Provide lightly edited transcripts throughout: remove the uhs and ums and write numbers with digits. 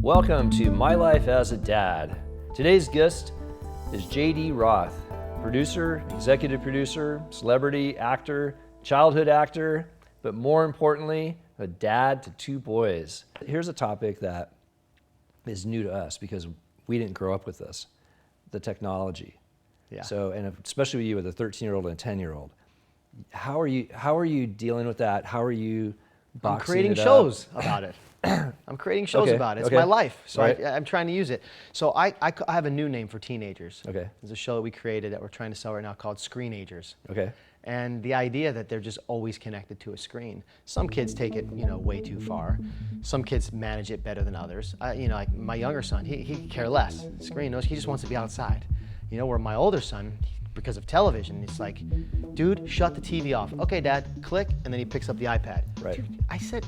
Welcome to My Life as a Dad. Today's guest is JD Roth, producer, executive producer, celebrity actor, childhood actor, but more importantly, a dad to two boys. Here's a topic that is new to us because we didn't grow up with this, the technology. Yeah. So, and especially with you with a 13-year-old and a 10-year-old, how are you dealing with that? How are you boxing I'm creating it up? shows about it. I'm creating shows Okay, about it. It's okay. my life, so Right. I'm trying to use it. So I have a new name for teenagers. Okay. There's a show that we created that we're trying to sell right now called Screenagers. Okay. And the idea that they're just always connected to a screen. Some kids take it, way too far. Some kids manage it better than others. Like my younger son, he could care less. Screen knows he just wants to be outside. Where my older son, because of television, it's like, dude, shut the TV off. Okay, Dad, click, and then he picks up the iPad. Right. Dude, I said,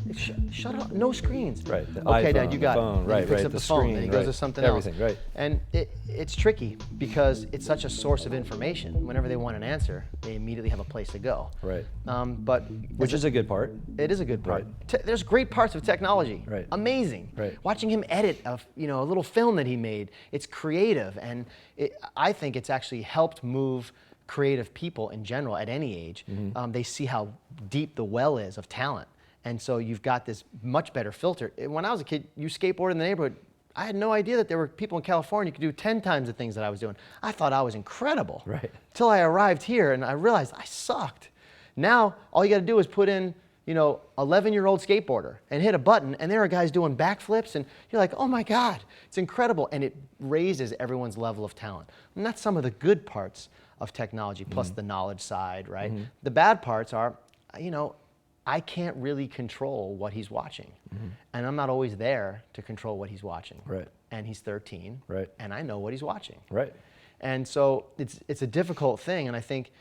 shut it off, no screens. Right. The Okay, iPhone, Dad, you got the phone, it. Then he picks up the the phone, screen, then he goes right. to something Everything, else. right. And it's tricky because it's such a source of information. Whenever they want an answer, they immediately have a place to go. Right. But Which is a good part. it is a good part. Right. There's great parts of technology. Right. Amazing. Right. Watching him edit a little film that he made, it's creative, and I think it's actually helped move creative people in general at any age. Mm-hmm. They see how deep the well is of talent, and so you've got this much better filter. When I was a kid, you skateboarded in the neighborhood. I had no idea that there were people in California who could do 10 times the things that I was doing. I thought I was incredible. Right. Till I arrived here and I realized I sucked. Now, all you got to do is put in, 11-year-old skateboarder and hit a button, and there are guys doing backflips, and you're like, oh my God, it's incredible. And it raises everyone's level of talent. And that's some of the good parts of technology, plus the knowledge side, right? The bad parts are, I can't really control what he's watching. And I'm not always there to control what he's watching. Right. And he's 13. Right. And I know what he's watching. Right. And so it's a difficult thing, and I think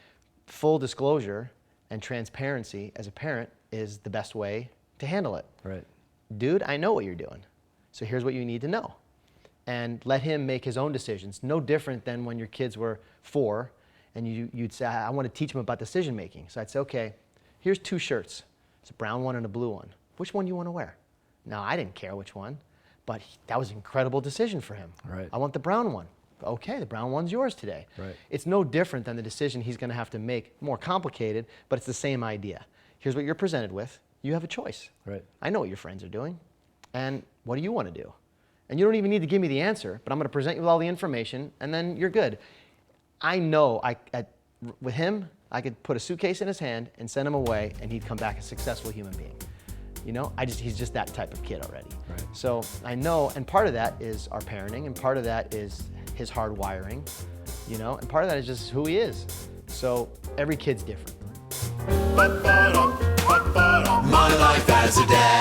full disclosure and transparency as a parent is the best way to handle it. Right. Dude, I know what you're doing, so here's what you need to know. And let him make his own decisions. No different than when your kids were 4 and you'd say, I want to teach them about decision making. So I'd say, okay, here's 2 shirts. It's a brown one and a blue one. Which one do you want to wear? Now, I didn't care which one, but that was an incredible decision for him. Right. I want the brown one. Okay, the brown one's yours today. Right. It's no different than the decision he's going to have to make, more complicated, but it's the same idea. Here's what you're presented with. You have a choice. Right. I know what your friends are doing, and what do you want to do? And you don't even need to give me the answer, but I'm going to present you with all the information, and then you're good. I know with him, I could put a suitcase in his hand and send him away, and he'd come back a successful human being. He's just that type of kid already. Right. So I know, and part of that is our parenting, and part of that is his hard wiring, and part of that is just who he is. So every kid's different. My life as a dad.